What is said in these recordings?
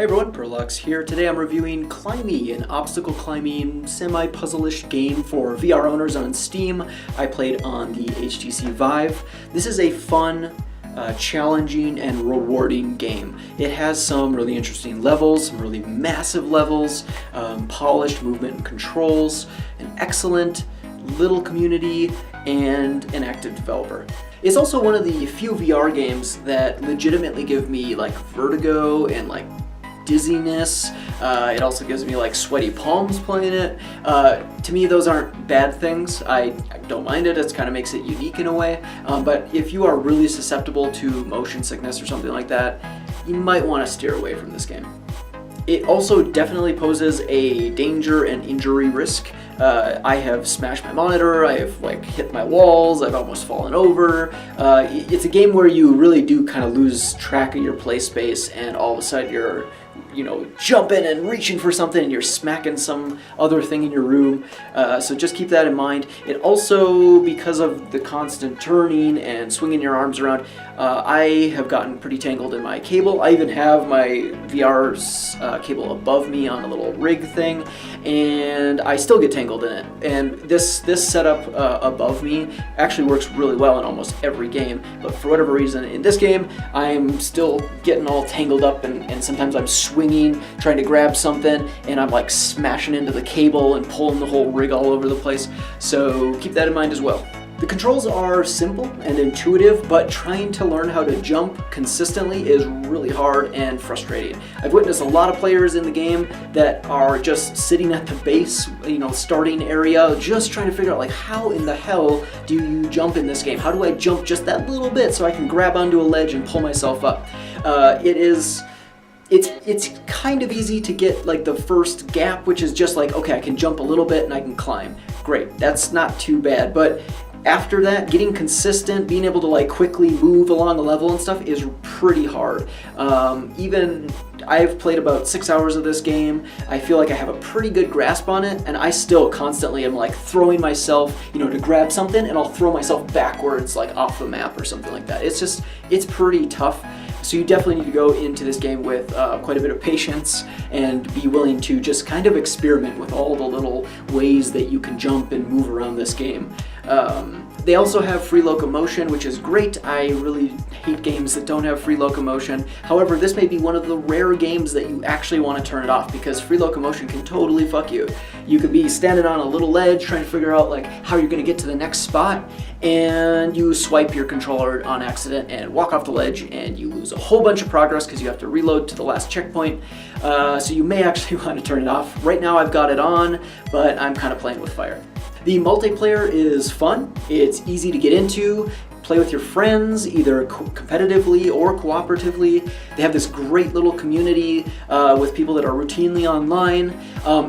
Hey everyone, Perlux here. Today I'm reviewing Climbey, an obstacle climbing semi-puzzle-ish game for VR owners on Steam. I played on the HTC Vive. This is a fun, challenging, and rewarding game. It has some really interesting levels, some really massive levels, polished movement and controls, an excellent little community, and an active developer. It's also one of the few VR games that legitimately give me like vertigo and like dizziness. It also gives me like sweaty palms playing it. To me, those aren't bad things. I don't mind it. It kind of makes it unique in a way. But if you are really susceptible to motion sickness or something like that, you might want to steer away from this game. It also definitely poses a danger and injury risk. I have smashed my monitor, I have like hit my walls, I've almost fallen over. It's a game where you really do kind of lose track of your play space, and all of a sudden you're jumping and reaching for something and you're smacking some other thing in your room. So just keep that in mind. It also, because of the constant turning and swinging your arms around, I have gotten pretty tangled in my cable. I even have my VR's cable above me on a little rig thing, and I still get tangled in it. And this setup above me actually works really well in almost every game, but for whatever reason in this game I'm still getting all tangled up, and sometimes I'm swinging trying to grab something and I'm like smashing into the cable and pulling the whole rig all over the place. So keep that in mind as well. The controls are simple and intuitive, but trying to learn how to jump consistently is really hard and frustrating. I've witnessed a lot of players in the game that are just sitting at the base, starting area, just trying to figure out like, how in the hell do you jump in this game? How do I jump just that little bit so I can grab onto a ledge and pull myself up? It's kind of easy to get like the first gap, which is just like, okay, I can jump a little bit and I can climb. Great, that's not too bad. But after that, getting consistent, being able to like quickly move along a level and stuff is pretty hard. Even I've played about 6 hours of this game. I feel like I have a pretty good grasp on it, and I still constantly am like throwing myself, to grab something, and I'll throw myself backwards like off the map or something like that. It's pretty tough. So you definitely need to go into this game with quite a bit of patience and be willing to just kind of experiment with all the little ways that you can jump and move around this game. They also have free locomotion, which is great. I really hate games that don't have free locomotion. However, this may be one of the rare games that you actually want to turn it off, because free locomotion can totally fuck you. You could be standing on a little ledge trying to figure out like how you're going to get to the next spot, and you swipe your controller on accident and walk off the ledge, and you lose a whole bunch of progress because you have to reload to the last checkpoint. So you may actually want to turn it off. Right now I've got it on, but I'm kind of playing with fire. The multiplayer is fun, it's easy to get into, play with your friends, either competitively or cooperatively. They have this great little community with people that are routinely online.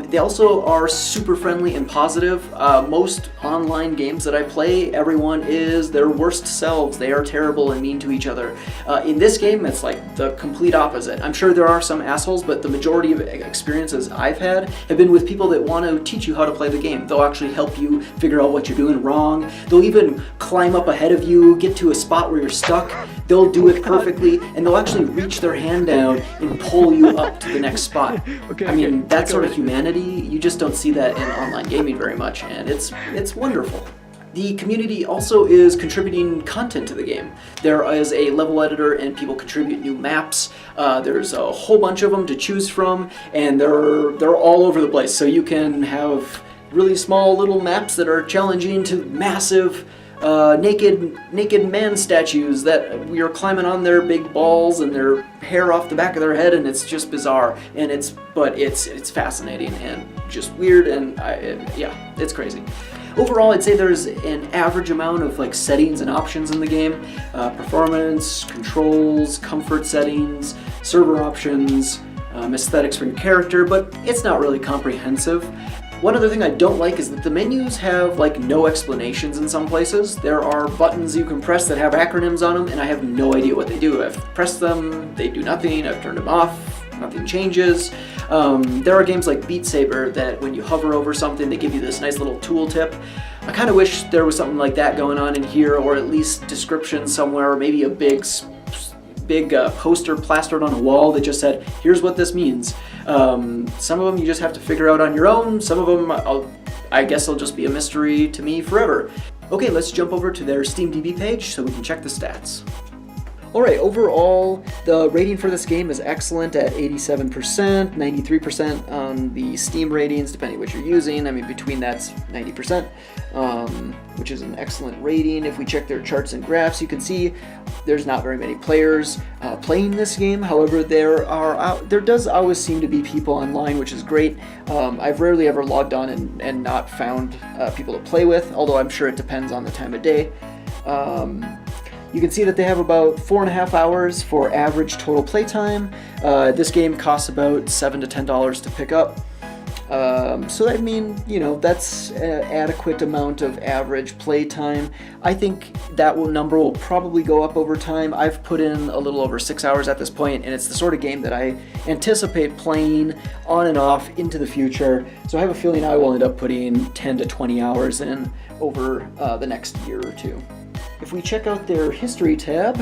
They also are super friendly and positive. Most online games that I play, everyone is their worst selves. They are terrible and mean to each other. In this game, it's like the complete opposite. I'm sure there are some assholes, but the majority of experiences I've had have been with people that want to teach you how to play the game. They'll actually help you figure out what you're doing wrong. They'll even climb up ahead of you, get to a spot where you're stuck. They'll do it perfectly, and they'll actually reach their hand down and pull you up to the next spot. I mean, that sort of humanity, you just don't see that in online gaming very much, and it's wonderful. The community also is contributing content to the game. There is a level editor and people contribute new maps. There's a whole bunch of them to choose from, and they're all over the place. So you can have really small little maps that are challenging to massive naked man statues that we are climbing on their big balls and their hair off the back of their head, and it's just bizarre, and it's fascinating and just weird, and yeah, it's crazy. Overall, I'd say there's an average amount of like settings and options in the game. Performance, controls, comfort settings, server options, aesthetics for your character, but it's not really comprehensive. One other thing I don't like is that the menus have like no explanations in some places. There are buttons you can press that have acronyms on them, and I have no idea what they do. I've pressed them, they do nothing, I've turned them off, nothing changes. There are games like Beat Saber that when you hover over something, they give you this nice little tooltip. I kind of wish there was something like that going on in here, or at least description somewhere, or maybe a big big poster plastered on a wall that just said, here's what this means. Some of them you just have to figure out on your own. Some of them, I guess they'll just be a mystery to me forever. Okay, let's jump over to their SteamDB page so we can check the stats. Alright, overall, the rating for this game is excellent at 87%, 93% on the Steam ratings, depending which you're using. I mean, between that's 90%, which is an excellent rating. If we check their charts and graphs, you can see there's not very many players playing this game. However, there does always seem to be people online, which is great. I've rarely ever logged on and not found people to play with, although I'm sure it depends on the time of day. You can see that they have about 4.5 hours for average total playtime. This game costs about $7 to $10 to pick up. So I mean, you know, that's an adequate amount of average playtime. I think that number will probably go up over time. I've put in a little over 6 hours at this point, and it's the sort of game that I anticipate playing on and off into the future. So I have a feeling I will end up putting 10 to 20 hours in over the next year or two. If we check out their history tab,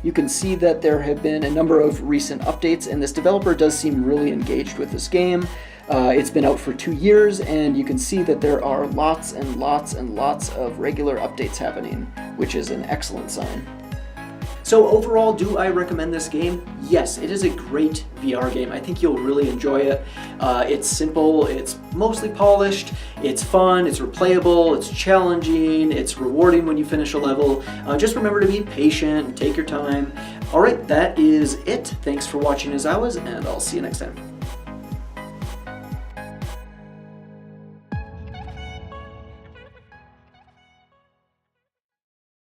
you can see that there have been a number of recent updates, and this developer does seem really engaged with this game. It's been out for 2 years, and you can see that there are lots and lots and lots of regular updates happening, which is an excellent sign. So overall, do I recommend this game? Yes, it is a great VR game. I think you'll really enjoy it. It's simple, it's mostly polished, it's fun, it's replayable, it's challenging, it's rewarding when you finish a level. Just remember to be patient and take your time. Alright, that is it. Thanks for watching as always, and I'll see you next time.